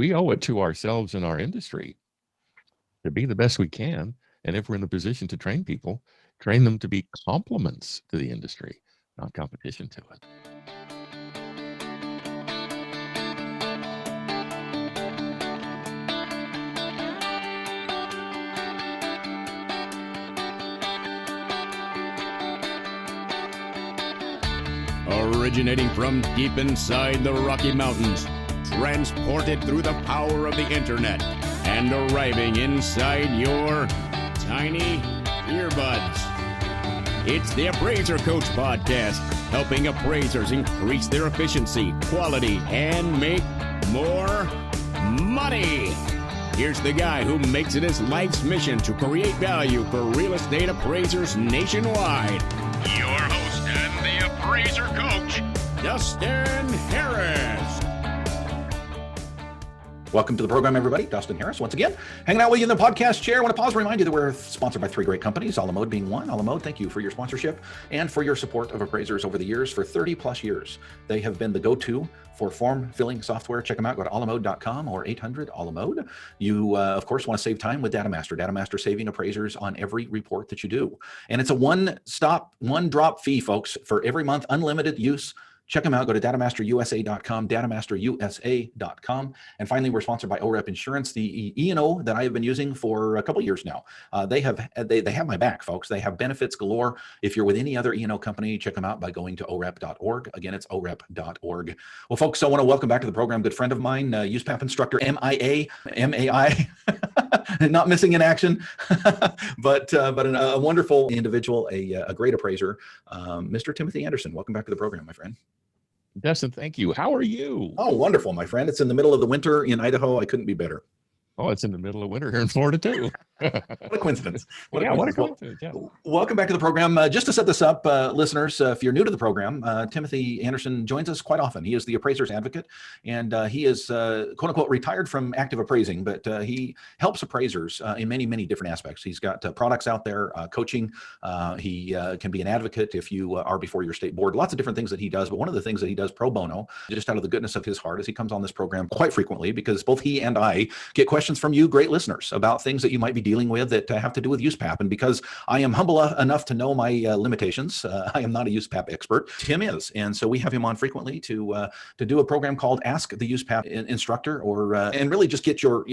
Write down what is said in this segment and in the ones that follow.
we owe it to ourselves and our industry to be the best we can. And if we're in the position to train people, train them to be complements to the industry, not competition to it. Originating from deep inside the Rocky Mountains, transported through the power of the internet, and arriving inside your tiny earbuds. It's the Appraiser Coach Podcast, helping appraisers increase their efficiency, quality, and make more money. Here's the guy who makes it his life's mission to create value for real estate appraisers nationwide. Your host and the Appraiser Coach, Dustin Harris. Welcome to the program, everybody. Dustin Harris, once again, hanging out with you in the podcast chair. I want to pause and remind you that we're sponsored by three great companies, A La Mode being one. A La Mode, thank you for your sponsorship and for your support of appraisers over the years. For 30 plus years, they have been the go-to for form filling software. Check them out. Go to alamode.com or 800-ALA-MODE. You, of course, want to save time with DataMaster. DataMaster saving appraisers on every report that you do. And it's a one-stop, one-drop fee, folks, for every month, unlimited use. Check them out. Go to datamasterusa.com, datamasterusa.com. And finally, we're sponsored by OREP Insurance, the E&O that I have been using for a couple of years now. They have my back, folks. They have benefits galore. If you're with any other E&O company, check them out by going to orep.org. Again, it's orep.org. Well, folks, I want to welcome back to the program good friend of mine, USPAP instructor, MAI, not missing in action, but a wonderful individual, a great appraiser, Mr. Timothy Andersen. Welcome back to the program, my friend. Dustin, thank you. How are you? Oh, wonderful, my friend. It's in the middle of the winter in Idaho. I couldn't be better. Oh, it's in the middle of winter here in Florida, too. What a coincidence. What a coincidence. Yeah. Welcome back to the program. Just to set this up, listeners, if you're new to the program, Timothy Andersen joins us quite often. He is the appraiser's advocate, and he is, quote unquote, retired from active appraising, but he helps appraisers in many, many different aspects. He's got products out there, coaching. He can be an advocate if you are before your state board. Lots of different things that he does, but one of the things that he does pro bono, just out of the goodness of his heart, is he comes on this program quite frequently because both he and I get questions from you, great listeners, about things that you might be dealing with that have to do with USPAP. And because I am humble enough to know my limitations, I am not a USPAP expert. Tim is, and so we have him on frequently to do a program called Ask the USPAP Instructor, or and really just get your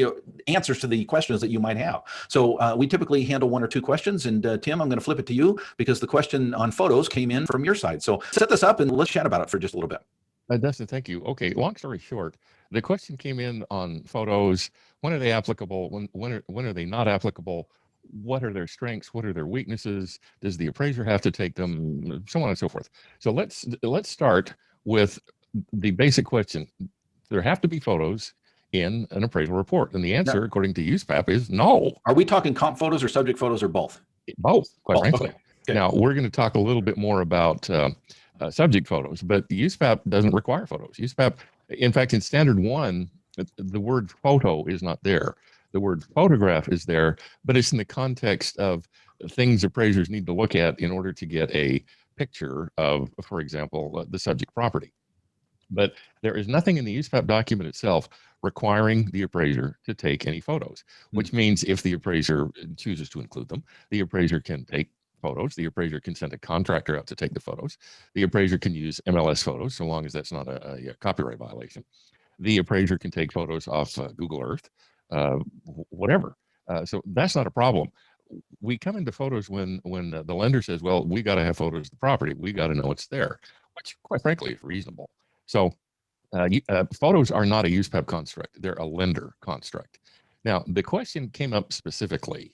answers to the questions that you might have. So we typically handle one or two questions, and Tim, I'm going to flip it to you because the question on photos came in from your side. So set this up and let's chat about it for just a little bit. Dustin, thank you. Okay, long story short, the question came in on photos. When are they applicable? When are they not applicable? What are their strengths? What are their weaknesses? Does the appraiser have to take them? So on and so forth. So let's start with the basic question. There have to be photos in an appraisal report, and the answer, according to USPAP, is no. Are we talking comp photos or subject photos or both? Both, quite frankly. Okay. Now we're going to talk a little bit more about subject photos, but the USPAP doesn't require photos. USPAP, in fact, in standard 1, the word photo is not there. The word photograph is there, but it's in the context of things appraisers need to look at in order to get a picture of, for example, the subject property. But there is nothing in the USPAP document itself requiring the appraiser to take any photos, which means if the appraiser chooses to include them, the appraiser can take photos. The appraiser can send a contractor out to take the photos. The appraiser can use MLS photos, so long as that's not a copyright violation. The appraiser can take photos off Google Earth, whatever. So that's not a problem. We come into photos when the lender says, well, we got to have photos of the property. We got to know it's there, which quite frankly is reasonable. So photos are not a USPAP construct. They're a lender construct. Now, the question came up specifically,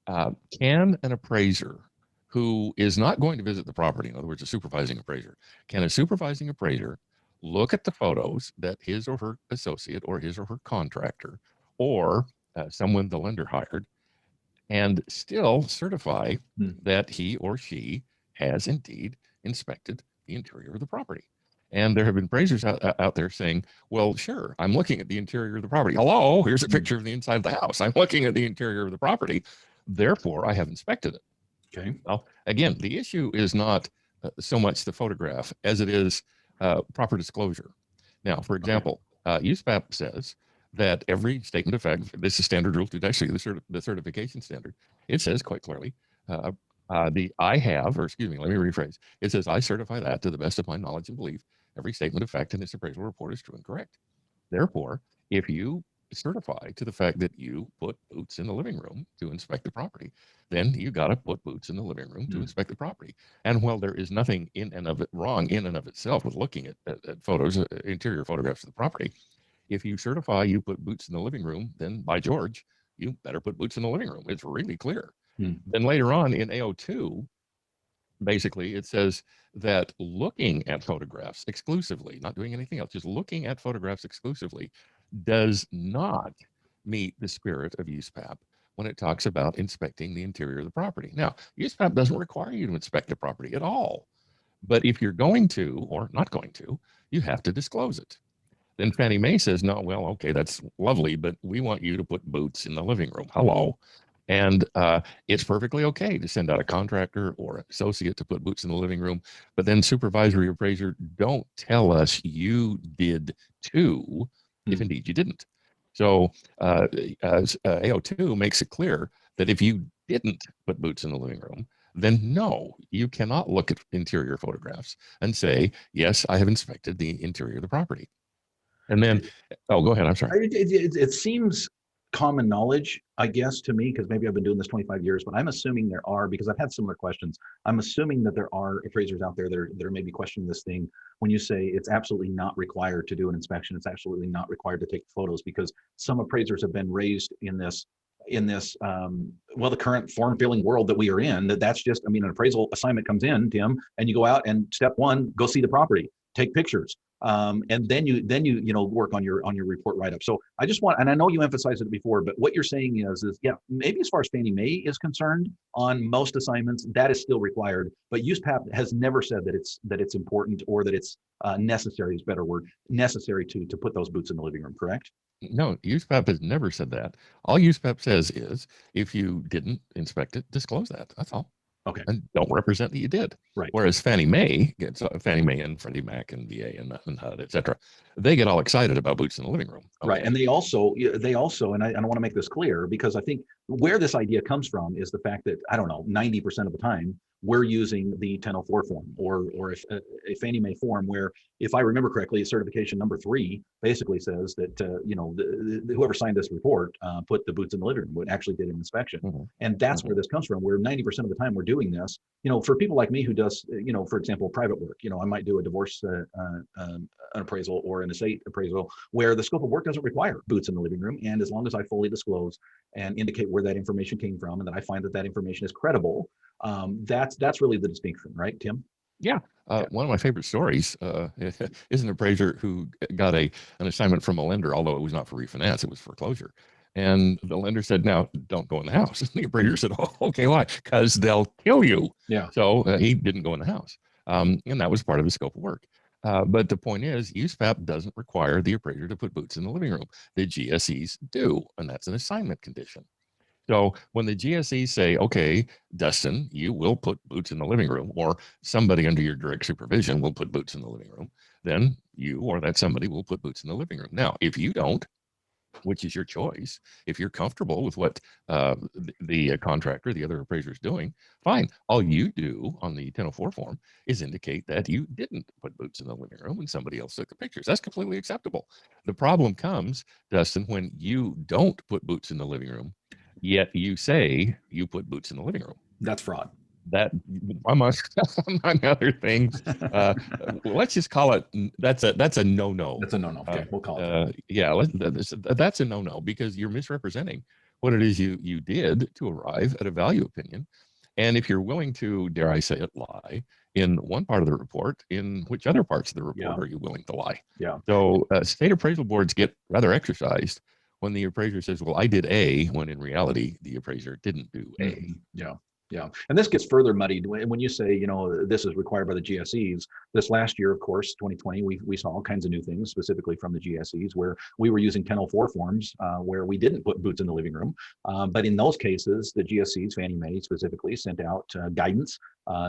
can an appraiser who is not going to visit the property, in other words, a supervising appraiser, can a supervising appraiser look at the photos that his or her associate or his or her contractor or someone the lender hired and still certify that he or she has indeed inspected the interior of the property? And there have been appraisers out there saying, well, sure, I'm looking at the interior of the property. Hello, here's a picture of the inside of the house. I'm looking at the interior of the property. Therefore, I have inspected it. Okay. Well, again, the issue is not so much the photograph as it is proper disclosure. Now, for example, USPAP says that every statement of fact, this is standard rule 2-3, the certification standard, it says quite clearly, I have, or excuse me, let me rephrase. It says, I certify that to the best of my knowledge and belief, every statement of fact in this appraisal report is true and correct. Therefore, if you certify to the fact that you put boots in the living room to inspect the property, then you got to put boots in the living room to inspect the property. And while there is nothing in and of it wrong in and of itself with looking at photos, interior photographs of the property, if you certify you put boots in the living room, then by George, you better put boots in the living room. It's really clear. Then later on in AO2, basically it says that looking at photographs exclusively, not doing anything else, just looking at photographs exclusively, does not meet the spirit of USPAP when it talks about inspecting the interior of the property. Now, USPAP doesn't require you to inspect the property at all, but if you're going to or not going to, you have to disclose it. Then Fannie Mae says, no, well, okay, that's lovely, but we want you to put boots in the living room. Hello. And it's perfectly okay to send out a contractor or an associate to put boots in the living room, but then supervisory appraiser, don't tell us you did too, if indeed you didn't. So AO2 makes it clear that if you didn't put boots in the living room, then no, you cannot look at interior photographs and say, yes, I have inspected the interior of the property. And then, oh, go ahead. I'm sorry. It seems common knowledge, I guess, to me, because maybe I've been doing this 25 years, but I'm assuming there are, because I've had similar questions. I'm assuming that there are appraisers out there that are maybe questioning this thing when you say it's absolutely not required to do an inspection. It's absolutely not required to take photos, because some appraisers have been raised in this well, the current form filling world that we are in, that's just, I mean, an appraisal assignment comes in, Tim, and you go out and step one, go see the property, take pictures. And then you work on your report write-up. So I just want, and I know you emphasized it before, but what you're saying is yeah, maybe as far as Fannie Mae is concerned, on most assignments that is still required, but USPAP has never said that it's important, or that it's necessary is a better word, necessary to put those boots in the living room, correct? No, USPAP has never said that. All USPAP says is, if you didn't inspect it, disclose that. That's all. Okay. And don't represent that you did. Right. Whereas Fannie Mae gets Fannie Mae and Freddie Mac and VA and HUD, et cetera, they get all excited about boots in the living room. Okay. Right. And they also, and I want to make this clear, because I think where this idea comes from is the fact that, I don't know, 90% of the time we're using the 1004 form, or if a Fannie Mae form, where, if I remember correctly, certification number 3 basically says that whoever signed this report put the boots in the living room, actually did an inspection. And that's where this comes from, where 90% of the time we're doing this. For people like me who does, for example, private work, I might do a divorce an appraisal or an estate appraisal where the scope of work doesn't require boots in the living room. And as long as I fully disclose and indicate where that information came from, and that I find that information is credible, that's really the distinction, right, Tim? Yeah. One of my favorite stories is an appraiser who got an assignment from a lender, although it was not for refinance, it was foreclosure. And the lender said, now don't go in the house. And the appraiser said, oh, okay, why? Because they'll kill you. Yeah. So he didn't go in the house. And that was part of the scope of work. But the point is, USPAP doesn't require the appraiser to put boots in the living room. The GSEs do, and that's an assignment condition. So when the GSEs say, okay, Dustin, you will put boots in the living room, or somebody under your direct supervision will put boots in the living room, then you or that somebody will put boots in the living room. Now, if you don't, which is your choice, if you're comfortable with what the contractor, the other appraiser is doing, fine. All you do on the 1004 form is indicate that you didn't put boots in the living room and somebody else took the pictures. That's completely acceptable. The problem comes, Dustin, when you don't put boots in the living room, yet you say you put boots in the living room. That's fraud. That, among other things, let's just call it, that's a no-no. That's a no-no. Okay, we'll call it. Yeah, that's a no-no, because you're misrepresenting what it is you did to arrive at a value opinion. And if you're willing to, dare I say it, lie in one part of the report, in which other parts of the report are you willing to lie? Yeah. So state appraisal boards get rather exercised when the appraiser says, well, I did A, when in reality, the appraiser didn't do A. Yeah. Yeah. And this gets further muddied when you say, this is required by the GSEs. This last year, of course, 2020, we saw all kinds of new things, specifically from the GSEs, where we were using 1004 forms where we didn't put boots in the living room. But in those cases, the GSEs, Fannie Mae specifically, sent out guidance,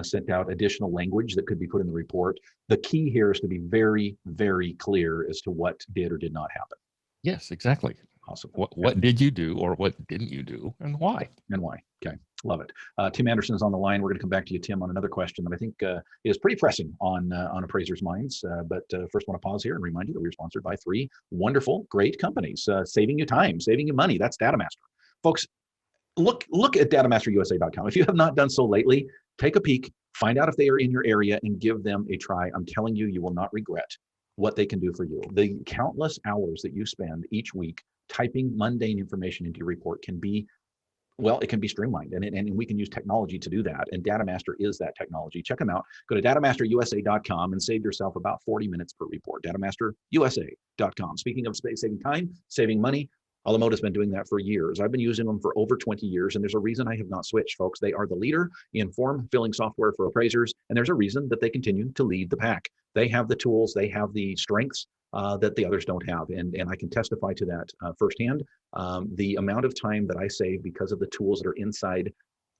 sent out additional language that could be put in the report. The key here is to be very, very clear as to what did or did not happen. Yes, exactly. Awesome. What did you do, or what didn't you do, and why? And why? Okay, love it. Tim Anderson is on the line. We're going to come back to you, Tim, on another question that I think is pretty pressing on appraisers' minds. But first, I want to pause here and remind you that we're sponsored by 3 wonderful, great companies, saving you time, saving you money. That's DataMaster, folks. Look at datamasterusa.com. If you have not done so lately, take a peek, find out if they are in your area, and give them a try. I'm telling you, you will not regret what they can do for you. The countless hours that you spend each week typing mundane information into your report can be, well, it can be streamlined, and we can use technology to do that. And DataMaster is that technology. Check them out. Go to datamasterusa.com and save yourself about 40 minutes per report. datamasterusa.com. Speaking of saving time, saving money, Alamode has been doing that for years. I've been using them for over 20 years, and there's a reason I have not switched, folks. They are the leader in form filling software for appraisers, and there's a reason that they continue to lead the pack. They have the tools, they have the strengths that the others don't have, and I can testify to that firsthand. The amount of time that I save because of the tools that are inside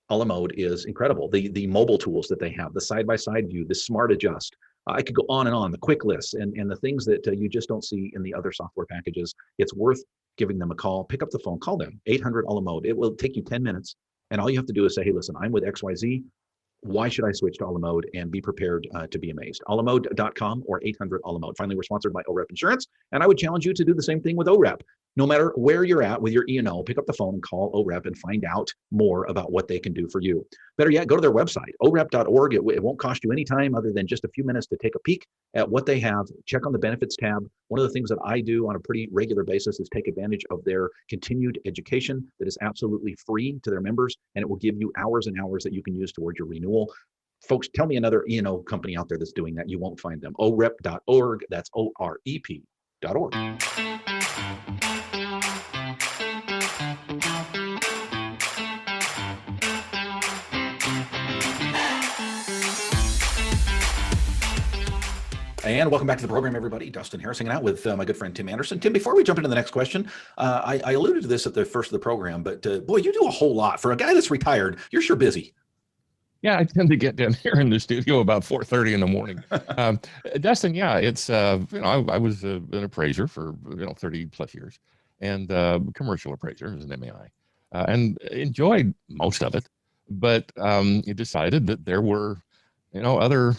Alamode is incredible. The mobile tools that they have, the side-by-side view, the smart adjust. I could go on and on, the quick lists and the things that you just don't see in the other software packages. It's worth giving them a call. Pick up the phone, call them, 800 Alamode. It will take you 10 minutes. And all you have to do is say, hey, listen, I'm with XYZ. Why should I switch to Alamode? And be prepared to be amazed. Alamode.com or 800 Alamode. Finally, we're sponsored by OREP Insurance. And I would challenge you to do the same thing with OREP. No matter where you're at with your E&O, pick up the phone and call OREP and find out more about what they can do for you. Better yet, go to their website, orep.org. It won't cost you any time other than just a few minutes to take a peek at what they have. Check on the benefits tab. One of the things that I do on a pretty regular basis is take advantage of their continued education that is absolutely free to their members, and it will give you hours and hours that you can use towards your renewal. Folks, tell me another E&O company out there that's doing that. You won't find them. orep.org. That's OREP.org. And welcome back to the program, everybody. Dustin Harris hanging out with my good friend Tim Andersen. Tim, before we jump into the next question, I alluded to this at the first of the program, but boy, you do a whole lot. For a guy that's retired, you're sure busy. Yeah, I tend to get down here in the studio about 4:30 in the morning. Dustin, yeah, it's I was an appraiser for 30 plus years, and commercial appraiser as an MAI, and enjoyed most of it, but you decided that there were other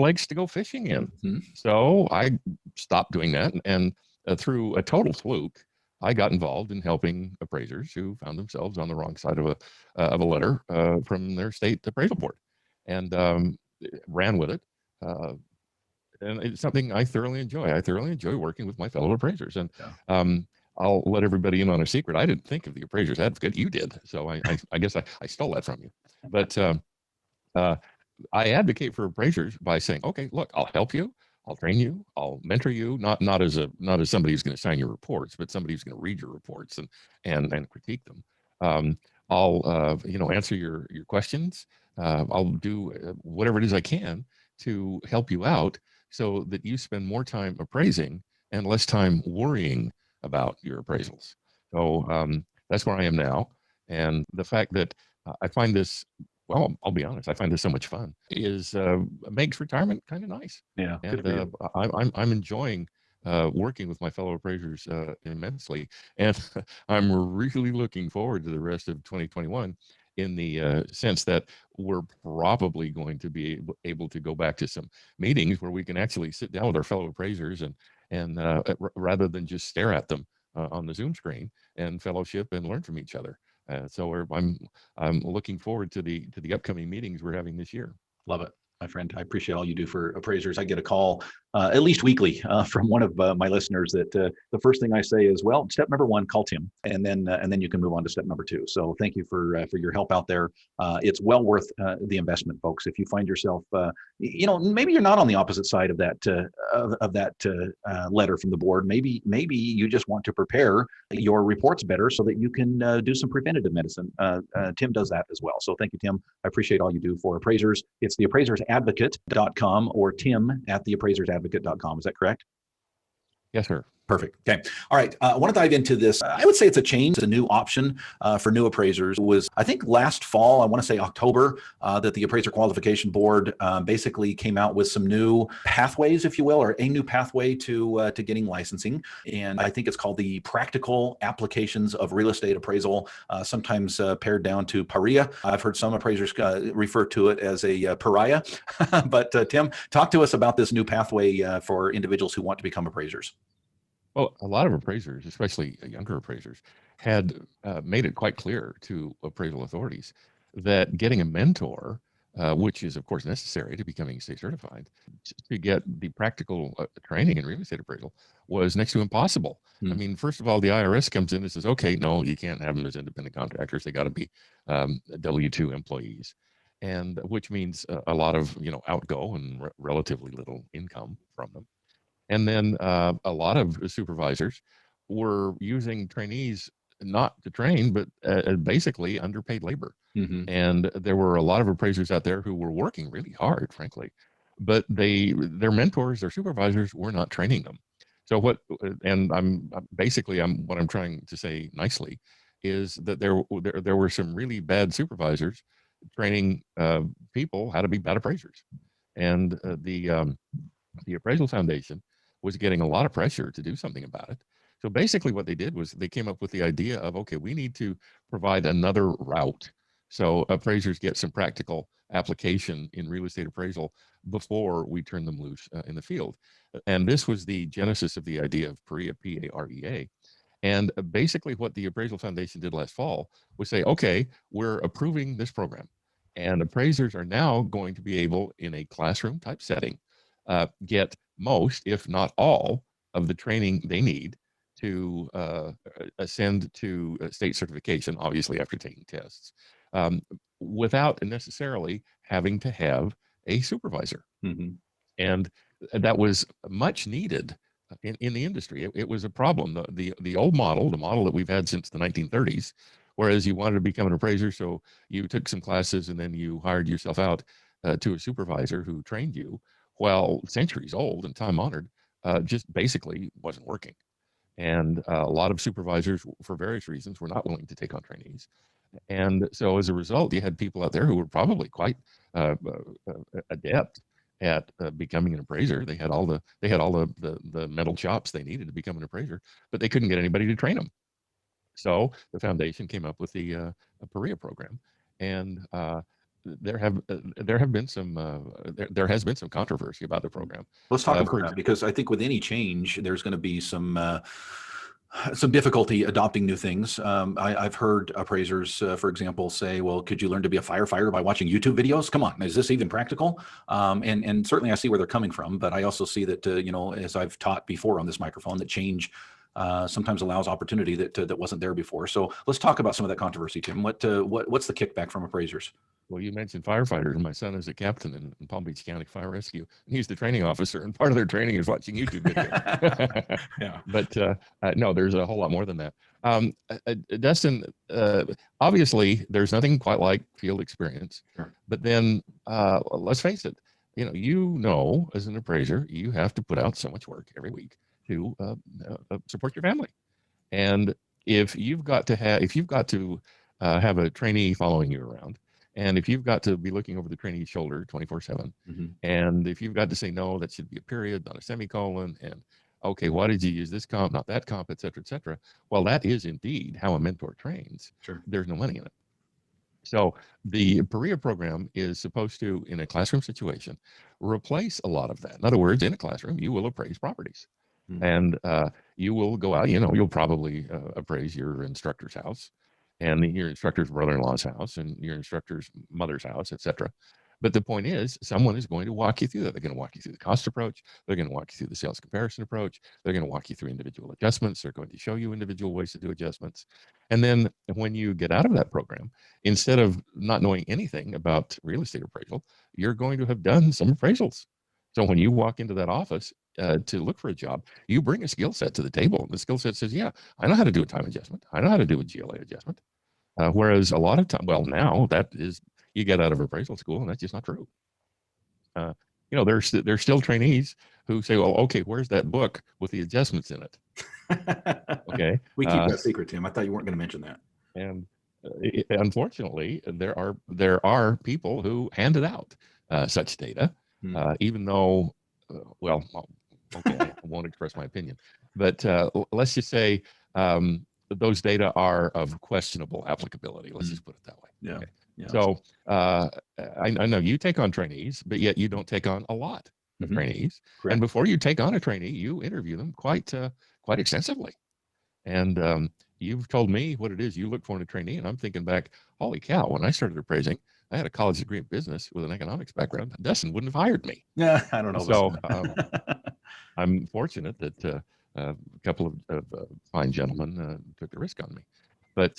lakes to go fishing in. Mm-hmm. So I stopped doing that, and through a total fluke, I got involved in helping appraisers who found themselves on the wrong side of a letter from their state appraisal board, and ran with it. And it's something I thoroughly enjoy. I thoroughly enjoy working with my fellow appraisers, and I'll let everybody in on a secret. I didn't think of the appraiser's advocate. You did, so I guess I stole that from you. But I advocate for appraisers by saying, okay, look, I'll help you, I'll train you, I'll mentor you, not as somebody who's going to sign your reports, but somebody who's going to read your reports and critique them. I'll answer your questions. I'll do whatever it is I can to help you out so that you spend more time appraising and less time worrying about your appraisals. So that's where I am now. And the fact that I find this, well, I'll be honest, I find this so much fun, is makes retirement kind of nice. Yeah. And I'm enjoying working with my fellow appraisers immensely. And I'm really looking forward to the rest of 2021 in the sense that we're probably going to be able to go back to some meetings where we can actually sit down with our fellow appraisers and rather than just stare at them on the Zoom screen, and fellowship and learn from each other. So I'm looking forward to the upcoming meetings we're having this year. Love it, my friend. I appreciate all you do for appraisers. I get a call at least weekly from one of my listeners that the first thing I say is, well, step number 1, call Tim, and then you can move on to step number 2. So thank you for your help out there. It's well worth the investment, folks. If you find yourself, maybe you're not on the opposite side of that letter from the board. Maybe you just want to prepare your reports better so that you can do some preventative medicine. Tim does that as well. So thank you, Tim. I appreciate all you do for appraisers. It's the appraisersadvocate.com or Tim at the appraisersadvocate.com. Is that correct? Yes, sir. Perfect. Okay. All right. I want to dive into this. I would say it's a change, a new option for new appraisers. Was, I think, last fall, I want to say October, that the Appraiser Qualification Board basically came out with some new pathways, if you will, or a new pathway to getting licensing. And I think it's called the Practical Applications of Real Estate Appraisal, sometimes pared down to PAREA. I've heard some appraisers refer to it as a pariah. But Tim, talk to us about this new pathway for individuals who want to become appraisers. Well, a lot of appraisers, especially younger appraisers, had made it quite clear to appraisal authorities that getting a mentor, which is of course necessary to becoming state certified, to get the practical training in real estate appraisal was next to impossible. I mean, first of all, the IRS comes in and says, okay, no, you can't have them as independent contractors. They got to be W-2 employees, and which means a lot of, outgo and relatively little income from them. And then a lot of supervisors were using trainees not to train, but basically underpaid labor. And there were a lot of appraisers out there who were working really hard, frankly, but their mentors, their supervisors were not training them. So what I'm trying to say nicely is that there were some really bad supervisors training people how to be bad appraisers. And the Appraisal Foundation was getting a lot of pressure to do something about it. So basically what they did was they came up with the idea of, okay, we need to provide another route so appraisers get some practical application in real estate appraisal before we turn them loose in the field. And this was the genesis of the idea of PAREA, P-A-R-E-A. And basically what the Appraisal Foundation did last fall was say, okay, we're approving this program, and appraisers are now going to be able, in a classroom type setting, get most, if not all, of the training they need to ascend to state certification, obviously after taking tests, without necessarily having to have a supervisor. And that was much needed in the industry. It was a problem. The old model, the model that we've had since the 1930s, whereas you wanted to become an appraiser, so you took some classes and then you hired yourself out to a supervisor who trained you, well, centuries old and time honored, just basically wasn't working. And a lot of supervisors, for various reasons, were not willing to take on trainees. And so as a result, you had people out there who were probably quite adept at becoming an appraiser. They had all the mental chops they needed to become an appraiser, but they couldn't get anybody to train them. So the foundation came up with the PAREA program, and there has been some controversy about the program. Let's talk about that, because I think with any change, there's going to be some difficulty adopting new things. I've heard appraisers, for example, say, well, could you learn to be a firefighter by watching YouTube videos? Come on, is this even practical? And certainly I see where they're coming from, but I also see that, as I've taught before on this microphone, that change sometimes allows opportunity that wasn't there before. So let's talk about some of that controversy, Tim. What's the kickback from appraisers? Well, you mentioned firefighters. My son is a captain in Palm Beach County Fire Rescue. He's the training officer, and part of their training is watching YouTube videos. Yeah. But no, there's a whole lot more than that. Dustin, obviously, there's nothing quite like field experience. Sure. But then let's face it, as an appraiser, you have to put out so much work every week to support your family. And if you've got to have a trainee following you around, and if you've got to be looking over the trainee's shoulder 24/7, and if you've got to say, no, that should be a period, not a semicolon, and okay, why did you use this comp, not that comp, et cetera, well, that is indeed how a mentor trains. Sure. There's no money in it. So the PAREA program is supposed to, in a classroom situation, replace a lot of that. In other words, in a classroom, you will appraise properties. And you will go out, you'll probably appraise your instructor's house, and your instructor's brother-in-law's house, and your instructor's mother's house, etc. But the point is, someone is going to walk you through that. They're going to walk you through the cost approach. They're going to walk you through the sales comparison approach. They're going to walk you through individual adjustments. They're going to show you individual ways to do adjustments. And then when you get out of that program, instead of not knowing anything about real estate appraisal, you're going to have done some appraisals. So when you walk into that office to look for a job, you bring a skill set to the table. The skill set says, yeah, I know how to do a time adjustment. I know how to do a GLA adjustment. Whereas a lot of time, well, now that is, you get out of appraisal school and that's just not true. there's still trainees who say, well, okay, where's that book with the adjustments in it? Okay. We keep that secret, Tim. I thought you weren't going to mention that. And unfortunately, there are people who handed out such data, even though, well, okay, I won't express my opinion, but let's just say those data are of questionable applicability. Let's just put it that way. Yeah. Okay. Yeah. So I know you take on trainees, but yet you don't take on a lot of trainees. Correct. And before you take on a trainee, you interview them quite extensively. And you've told me what it is you look for in a trainee, and I'm thinking back, holy cow, when I started appraising, I had a college degree in business with an economics background. Dustin wouldn't have hired me. Yeah, I don't know. So I'm fortunate that a couple of fine gentlemen took the risk on me. But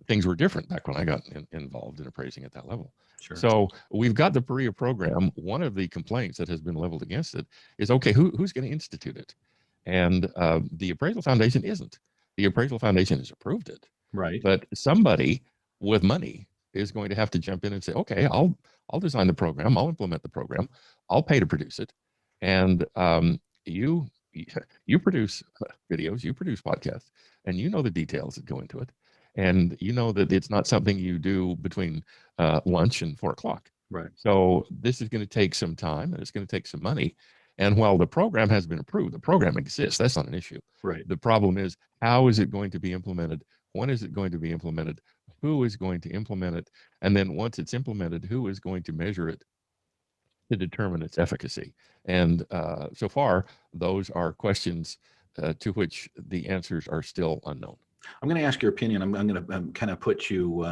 things were different back when I got involved in appraising at that level. Sure. So we've got the PAREA program. One of the complaints that has been leveled against it is, okay, who's going to institute it? And the Appraisal Foundation isn't. The Appraisal Foundation has approved it. Right. But somebody with money is going to have to jump in and say, okay, I'll design the program, I'll implement the program, I'll pay to produce it. And you produce videos, you produce podcasts, and you know the details that go into it. And you know that it's not something you do between lunch and 4 o'clock. Right. So this is going to take some time, and it's going to take some money. And while the program has been approved, the program exists. That's not an issue. Right. The problem is, how is it going to be implemented? When is it going to be implemented? Who is going to implement it? And then once it's implemented, who is going to measure it to determine its efficacy? And so far, those are questions to which the answers are still unknown. I'm going to ask your opinion. I'm going to kind of put you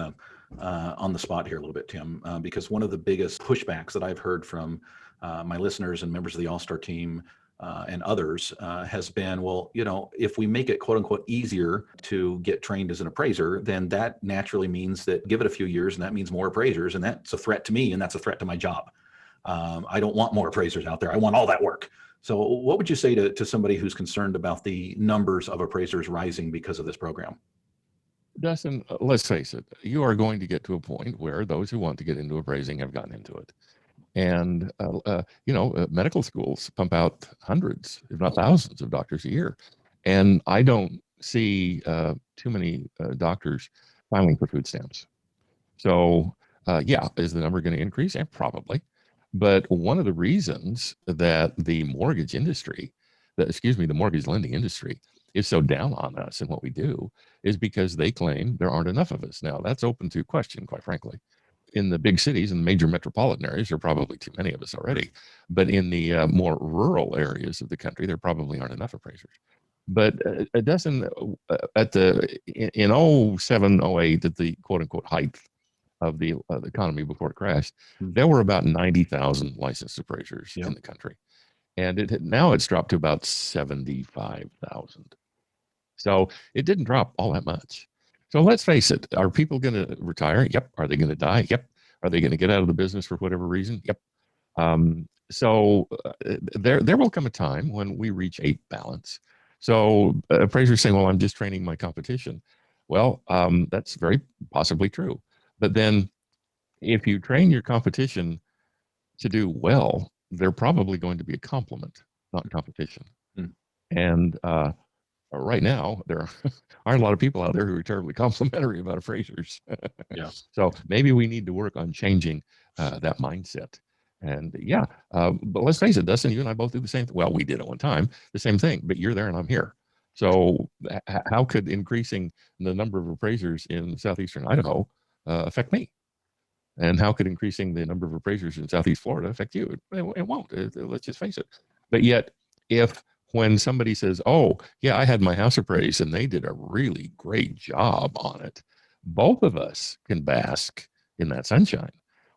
on the spot here a little bit, Tim, because one of the biggest pushbacks that I've heard from my listeners and members of the All-Star team and others has been, well, if we make it quote unquote easier to get trained as an appraiser, then that naturally means that give it a few years and that means more appraisers. And that's a threat to me, and that's a threat to my job. I don't want more appraisers out there. I want all that work. So what would you say to somebody who's concerned about the numbers of appraisers rising because of this program? Dustin, let's face it, you are going to get to a point where those who want to get into appraising have gotten into it. And, medical schools pump out hundreds, if not thousands of doctors a year. And I don't see too many doctors filing for food stamps. So, is the number going to increase? And probably. But one of the reasons that the mortgage lending industry is so down on us and what we do is because they claim there aren't enough of us. Now, that's open to question, quite frankly. In the big cities and major metropolitan areas, there are probably too many of us already. But in the more rural areas of the country, there probably aren't enough appraisers. But Dustin, in 07, 08, at the quote unquote height of the economy before it crashed, there were about 90,000 licensed appraisers in the country. And now it's dropped to about 75,000. So it didn't drop all that much. So let's face it, are people going to retire? Yep. Are they going to die? Yep. Are they going to get out of the business for whatever reason? Yep. So there will come a time when we reach a balance. So appraisers saying, well, I'm just training my competition. Well, that's very possibly true. But then if you train your competition to do well, they're probably going to be a complement, not competition. And right now, there aren't a lot of people out there who are terribly complimentary about appraisers. Yeah. So maybe we need to work on changing that mindset. And but let's face it, Dustin, you and I both do the same thing. Well, we did at one time, the same thing, but you're there and I'm here. So how could increasing the number of appraisers in southeastern Idaho affect me? And how could increasing the number of appraisers in Southeast Florida affect you? It won't. Let's just face it. But yet, when somebody says, oh, yeah, I had my house appraised and they did a really great job on it, both of us can bask in that sunshine.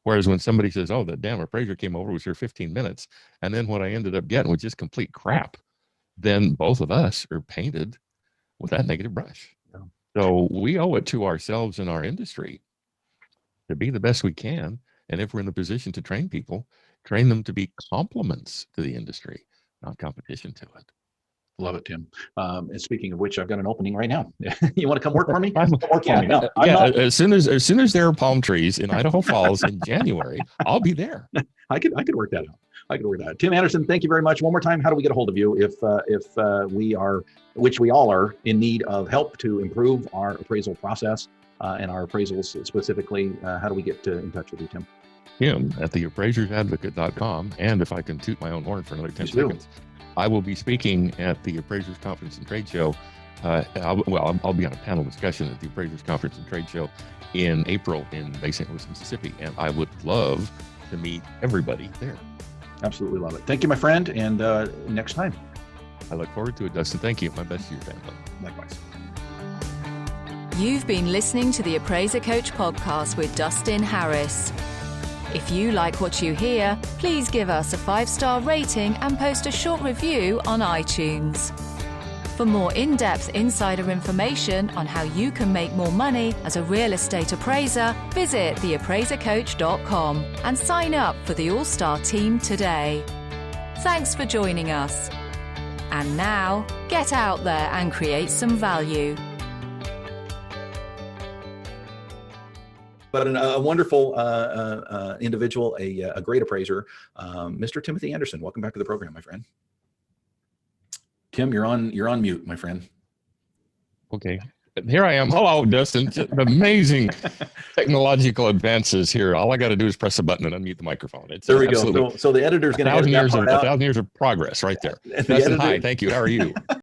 Whereas when somebody says, oh, the damn appraiser came over, was here 15 minutes, and then what I ended up getting was just complete crap, then both of us are painted with that negative brush. Yeah. So we owe it to ourselves and our industry to be the best we can. And if we're in the position to train people, train them to be complements to the industry, not competition to it. Love it, Tim. And speaking of which, I've got an opening right now. You want to come work for me? Come work for me. No, as soon as there are palm trees in Idaho Falls in January, I'll be there. I could work that out. I could work that out. Tim Andersen, thank you very much. One more time, how do we get a hold of you if we are, which we all are, in need of help to improve our appraisal process and our appraisals specifically? How do we get in touch with you, Tim? Tim at theappraisersadvocate.com. And if I can toot my own horn for another 10 seconds, I will be speaking at the Appraisers Conference and Trade Show. I'll be on a panel discussion at the Appraisers Conference and Trade Show in April in Bay St. Louis, Mississippi. And I would love to meet everybody there. Absolutely love it. Thank you, my friend. And next time. I look forward to it, Dustin. Thank you. My best to your family. Likewise. You've been listening to the Appraiser Coach podcast with Dustin Harris. If you like what you hear, please give us a 5-star rating and post a short review on iTunes. For more in-depth insider information on how you can make more money as a real estate appraiser, visit theappraisercoach.com and sign up for the All-Star team today. Thanks for joining us. And now, get out there and create some value. But a wonderful individual, a great appraiser, Mr. Timothy Andersen. Welcome back to the program, my friend. Tim, you're on mute, my friend. Okay. Here I am. Hello, Dustin. Amazing technological advances here. All I got to do is press a button and unmute the microphone. There we go. So the editor's going to 1,000 years of progress right there. Dustin, hi. Thank you. How are you?